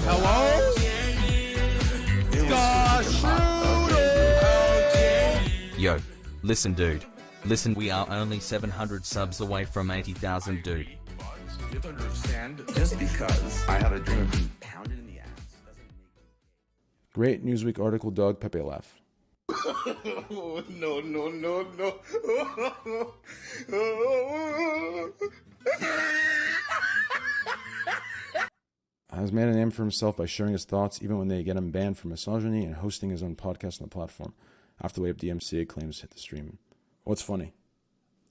Hello? Yo, listen dude. Listen, we are only 700 subs away from 80,000 dude. You have to understand, just because I had a dream of being pounded in the ass doesn't make me... Great Newsweek article, Doug. Pepe laugh. No. Has made a name for himself by sharing his thoughts even when they get him banned for misogyny and hosting his own podcast on the platform. After the wave DMCA claims hit the stream. What's funny?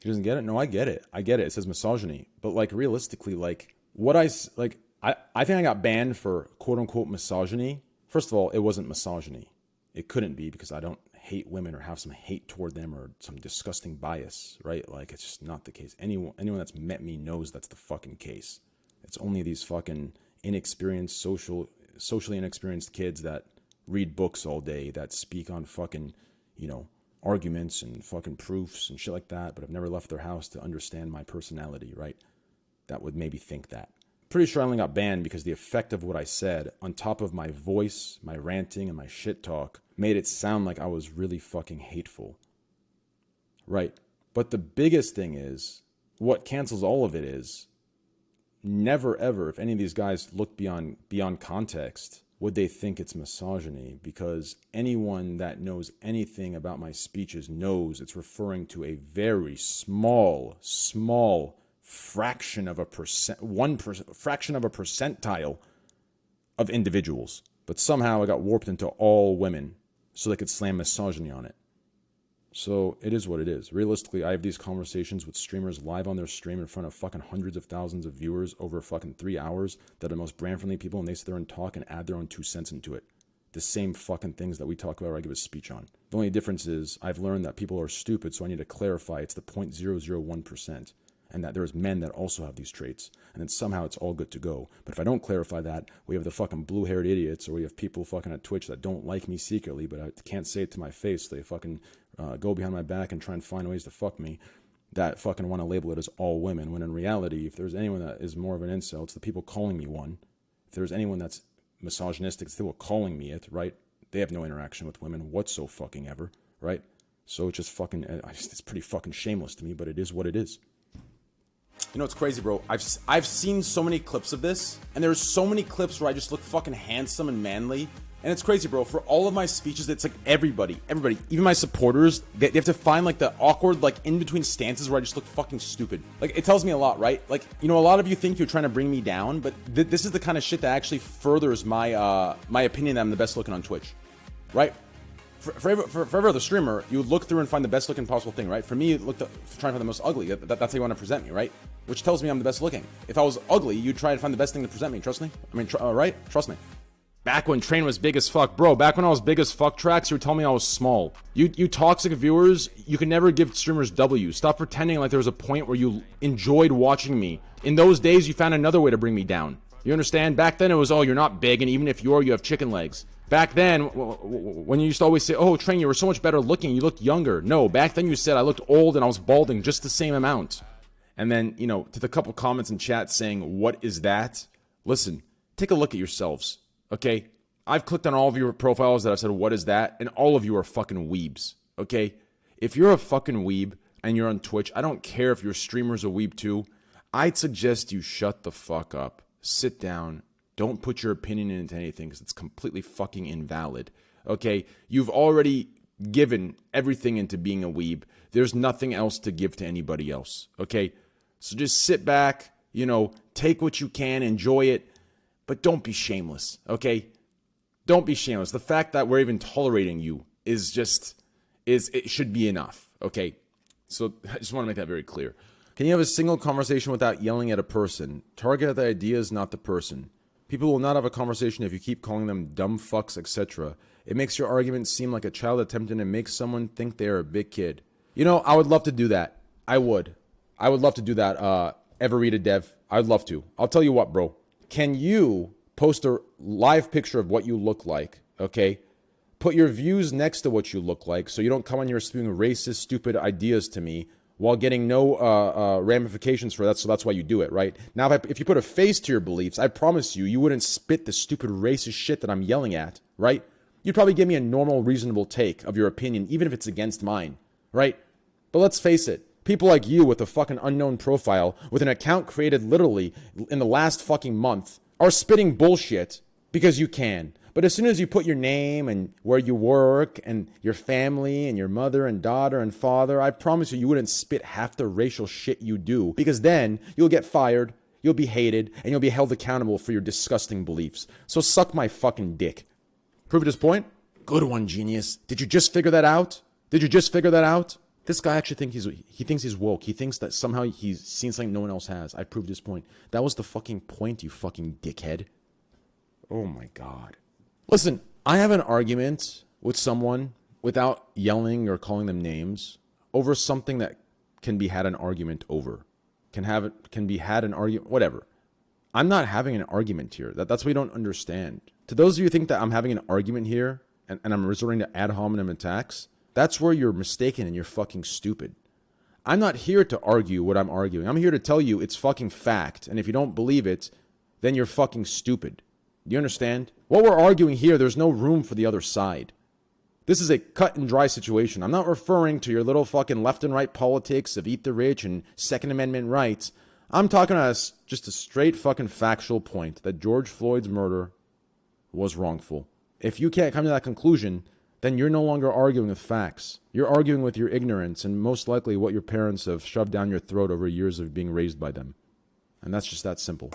He doesn't get it? No, I get it. I get it. It says misogyny. But like realistically, like I think I got banned for quote unquote misogyny. First of all, it wasn't misogyny. It couldn't be because I don't hate women or have some hate toward them or some disgusting bias, right? Like it's just not the case. Anyone that's met me knows that's the fucking case. It's only these fucking inexperienced, socially inexperienced kids that read books all day, that speak on fucking, arguments and fucking proofs and shit like that, but have never left their house to understand my personality, right? That would maybe think that. Pretty sure I only got banned because the effect of what I said, on top of my voice, my ranting, and my shit talk, made it sound like I was really fucking hateful. Right. But the biggest thing is, what cancels all of it is, never ever, if any of these guys look beyond context, would they think it's misogyny, because anyone that knows anything about my speeches knows it's referring to a very small fraction of a percentile of individuals. But somehow I got warped into all women so they could slam misogyny on it. So it is what it is. Realistically, I have these conversations with streamers live on their stream in front of fucking hundreds of thousands of viewers over fucking 3 hours that are the most brand-friendly people, and they sit there and talk and add their own 2 cents into it. The same fucking things that we talk about or I give a speech on. The only difference is I've learned that people are stupid, so I need to clarify it's the 0.001%. And that there's men that also have these traits, and then somehow it's all good to go. But if I don't clarify that, we have the fucking blue-haired idiots, or we have people fucking at Twitch that don't like me secretly, but I can't say it to my face, so they fucking go behind my back and try and find ways to fuck me, that fucking want to label it as all women, when in reality, if there's anyone that is more of an incel, it's the people calling me one. If there's anyone that's misogynistic, it's the people calling me it, right? They have no interaction with women whatsoever, right? So it's just fucking, it's pretty fucking shameless to me, but it is what it is. You know what's crazy, bro? I've seen so many clips of this, and there's so many clips where I just look fucking handsome and manly, and it's crazy, bro. For all of my speeches, it's like everybody, even my supporters, they have to find like the awkward, like in between stances where I just look fucking stupid. Like it tells me a lot, right? Like, a lot of you think you're trying to bring me down, but this is the kind of shit that actually furthers my my opinion that I'm the best looking on Twitch, right? For every other streamer, you would look through and find the best looking possible thing, right? For me, you look to try and find the most ugly. That's how you want to present me, right? Which tells me I'm the best looking. If I was ugly, you'd try to find the best thing to present me. Trust me? I mean, right? Trust me. Back when Train was big as fuck. Bro, back when I was big as fuck, Tracks, you were telling me I was small. You toxic viewers, you can never give streamers W. Stop pretending like there was a point where you enjoyed watching me. In those days, you found another way to bring me down. You understand? Back then, it was, oh, you're not big, and even if you are, you have chicken legs. Back then, when you used to always say, oh, Train, you were so much better looking, you looked younger. No, back then you said I looked old and I was balding just the same amount. And then, to the couple comments in chat saying, what is that? Listen, take a look at yourselves, okay? I've clicked on all of your profiles that I've said, what is that? And all of you are fucking weebs, okay? If you're a fucking weeb and you're on Twitch, I don't care if your streamer's a weeb too. I'd suggest you shut the fuck up. Sit down. Don't put your opinion into anything because it's completely fucking invalid. Okay? You've already given everything into being a weeb. There's nothing else to give to anybody else. Okay? So just sit back, take what you can, enjoy it, but don't be shameless. Okay? Don't be shameless. The fact that we're even tolerating you it should be enough. Okay? So I just want to make that very clear. Can you have a single conversation without yelling at a person? Target the ideas, not the person. People will not have a conversation if you keep calling them dumb fucks, etc. It makes your argument seem like a child attempting to make someone think they are a big kid. I would love to do that. I would love to do that. Ever read a dev? I'd love to. I'll tell you what, bro. Can you post a live picture of what you look like, okay? Put your views next to what you look like so you don't come on here spewing racist, stupid ideas to me while getting no ramifications for that, so that's why you do it, right? Now, if you put a face to your beliefs, I promise you, you wouldn't spit the stupid racist shit that I'm yelling at, right? You'd probably give me a normal, reasonable take of your opinion, even if it's against mine, right? But let's face it, people like you with a fucking unknown profile, with an account created literally in the last fucking month, are spitting bullshit because you can. But as soon as you put your name and where you work and your family and your mother and daughter and father, I promise you, you wouldn't spit half the racial shit you do, because then you'll get fired, you'll be hated, and you'll be held accountable for your disgusting beliefs. So suck my fucking dick. Prove it his point? Good one, genius. Did you just figure that out? Did you just figure that out? This guy actually thinks he's woke. He thinks that somehow he's seen something no one else has. I proved his point. That was the fucking point, you fucking dickhead. Oh my God. Listen, I have an argument with someone without yelling or calling them names over something that can be had an argument over. Can be had an argument, whatever. I'm not having an argument here. That's what you don't understand. To those of you who think that I'm having an argument here and I'm resorting to ad hominem attacks, that's where you're mistaken and you're fucking stupid. I'm not here to argue what I'm arguing. I'm here to tell you it's fucking fact. And if you don't believe it, then you're fucking stupid. Do you understand? What we're arguing here, there's no room for the other side. This is a cut and dry situation. I'm not referring to your little fucking left and right politics of eat the rich and Second Amendment rights. I'm talking about just a straight fucking factual point that George Floyd's murder was wrongful. If you can't come to that conclusion, then you're no longer arguing with facts. You're arguing with your ignorance and most likely what your parents have shoved down your throat over years of being raised by them. And that's just that simple.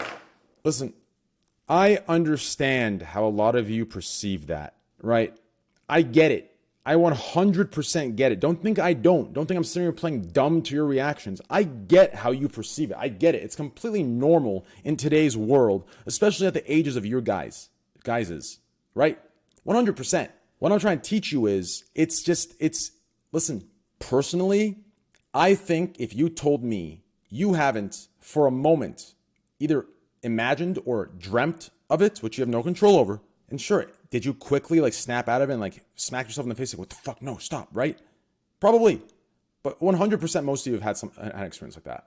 Listen, I understand how a lot of you perceive that, right? I get it. I 100% get it. Don't think I don't. Don't think I'm sitting here playing dumb to your reactions. I get how you perceive it. I get it. It's completely normal in today's world, especially at the ages of your guys' right? 100%. What I'm trying to teach you is, listen, personally, I think if you told me you haven't for a moment either imagined or dreamt of it, which you have no control over, and sure, did you quickly snap out of it and smack yourself in the face what the fuck, no, stop, right? Probably. But 100% most of you have had an experience like that.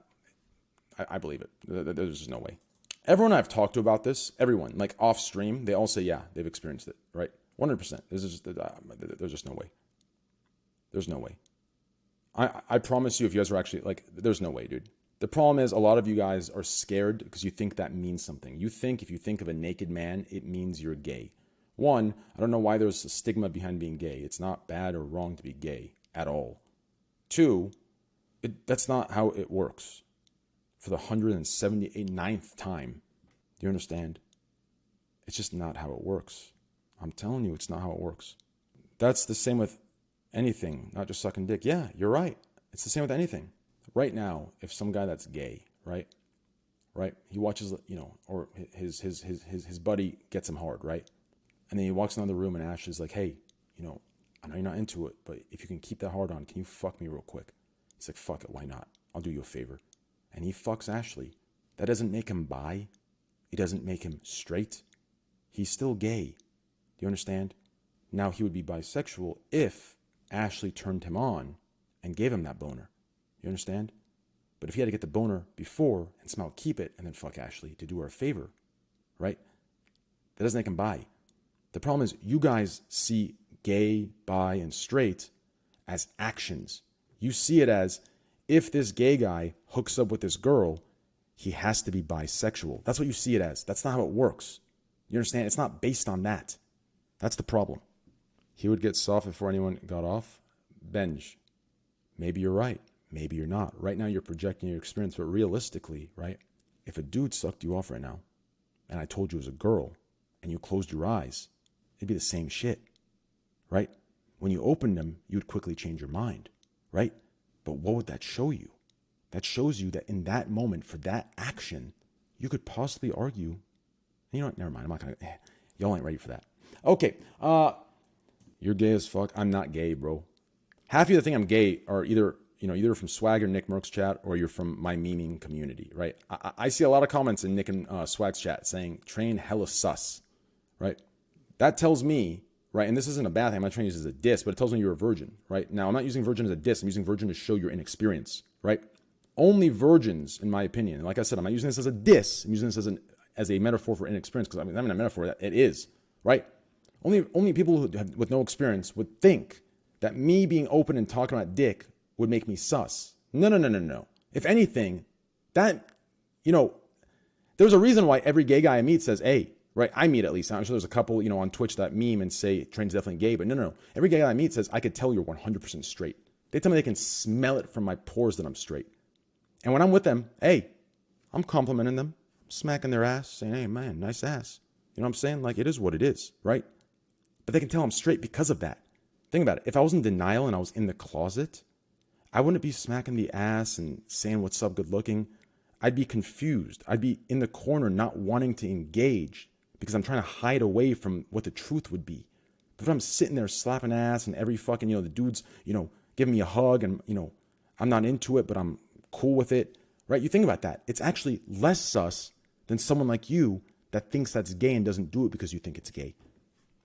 I believe it. There's just no way. Everyone I've talked to about this, everyone, off stream, they all say, yeah, they've experienced it, right? 100%. There's just no way. There's no way. I promise you, if you guys are actually, there's no way, dude. The problem is a lot of you guys are scared because you think that means something. You think if you think of a naked man, it means you're gay. One, I don't know why there's a stigma behind being gay. It's not bad or wrong to be gay at all. Two, that's not how it works. For the 179th time. Do you understand? It's just not how it works. I'm telling you, it's not how it works. That's the same with anything, not just sucking dick. Yeah, you're right. It's the same with anything. Right now, if some guy that's gay, right, he watches, or his buddy gets him hard, right? And then he walks into the room and Ashley's like, hey, I know you're not into it, but if you can keep that hard on, can you fuck me real quick? He's like, fuck it, why not? I'll do you a favor. And he fucks Ashley. That doesn't make him bi. It doesn't make him straight. He's still gay. Do you understand? Now he would be bisexual if Ashley turned him on and gave him that boner. You understand? But if he had to get the boner before and somehow keep it and then fuck Ashley to do her a favor, right? That doesn't make him bi. The problem is you guys see gay, bi, and straight as actions. You see it as if this gay guy hooks up with this girl, he has to be bisexual. That's what you see it as. That's not how it works. You understand? It's not based on that. That's the problem. He would get soft before anyone got off. Benj, maybe you're right. Maybe you're not. Right now you're projecting your experience, but realistically, right? If a dude sucked you off right now, and I told you it was a girl, and you closed your eyes, it'd be the same shit, right? When you opened them, you'd quickly change your mind, right? But what would that show you? That shows you that in that moment, for that action, you could possibly argue, you know what, never mind, I'm not going to, y'all ain't ready for that. Okay, you're gay as fuck. I'm not gay, bro. Half of you that think I'm gay are either from Swag or Nick Merck's chat, or you're from my memeing community, right? I see a lot of comments in Nick and Swag's chat saying, Train hella sus, right? That tells me, right, and this isn't a bad thing, I'm not trying to use it as a diss, but it tells me you're a virgin, right? Now, I'm not using virgin as a diss, I'm using virgin to show your inexperience, right? Only virgins, in my opinion. And like I said, I'm not using this as a diss. I'm using this as a metaphor for inexperience, because I mean a metaphor that it is, right? Only people with no experience would think that me being open and talking about dick would make me sus. No. If anything, that, there's a reason why every gay guy I meet says, hey, right? I meet, at least. I'm sure there's a couple, on Twitch that meme and say Train's definitely gay, but no. Every gay guy I meet says, I could tell you're 100% straight. They tell me they can smell it from my pores that I'm straight. And when I'm with them, hey, I'm complimenting them, smacking their ass, saying, hey, man, nice ass. You know what I'm saying? Like, it is what it is, right? But they can tell I'm straight because of that. Think about it. If I was in denial and I was in the closet, I wouldn't be smacking the ass and saying what's up, good looking. I'd be confused. I'd be in the corner not wanting to engage because I'm trying to hide away from what the truth would be. But if I'm sitting there slapping ass and every fucking, the dude's, giving me a hug and, I'm not into it, but I'm cool with it, right? You think about that. It's actually less sus than someone like you that thinks that's gay and doesn't do it because you think it's gay.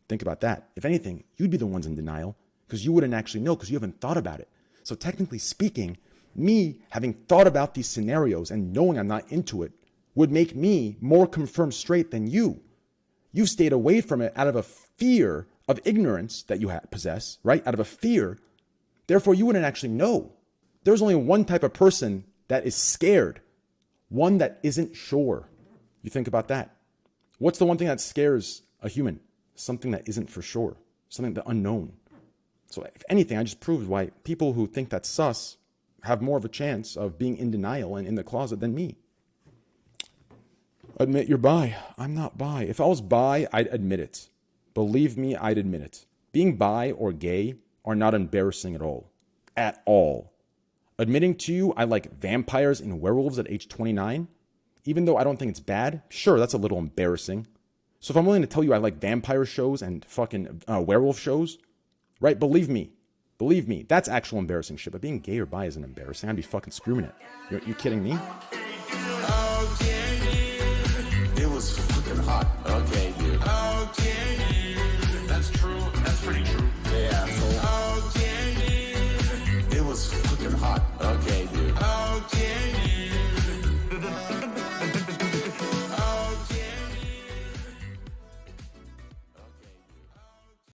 Think about that. If anything, you'd be the ones in denial because you wouldn't actually know because you haven't thought about it. So technically speaking, me having thought about these scenarios and knowing I'm not into it would make me more confirmed straight than you. You've stayed away from it out of a fear of ignorance that you possess, right? Out of a fear. Therefore, you wouldn't actually know. There's only one type of person that is scared, one that isn't sure. You think about that. What's the one thing that scares a human? Something that isn't for sure, something the unknown. So if anything, I just proved why people who think that's sus have more of a chance of being in denial and in the closet than me. Admit you're bi. I'm not bi. If I was bi, I'd admit it. Believe me, I'd admit it. Being bi or gay are not embarrassing at all. At all. Admitting to you I like vampires and werewolves at age 29, even though I don't think it's bad, sure, that's a little embarrassing. So if I'm willing to tell you I like vampire shows and fucking werewolf shows, right? Believe me, that's actual embarrassing shit. But being gay or bi isn't embarrassing. I'd be fucking screwing it. You kidding me? It was fucking hot. Okay.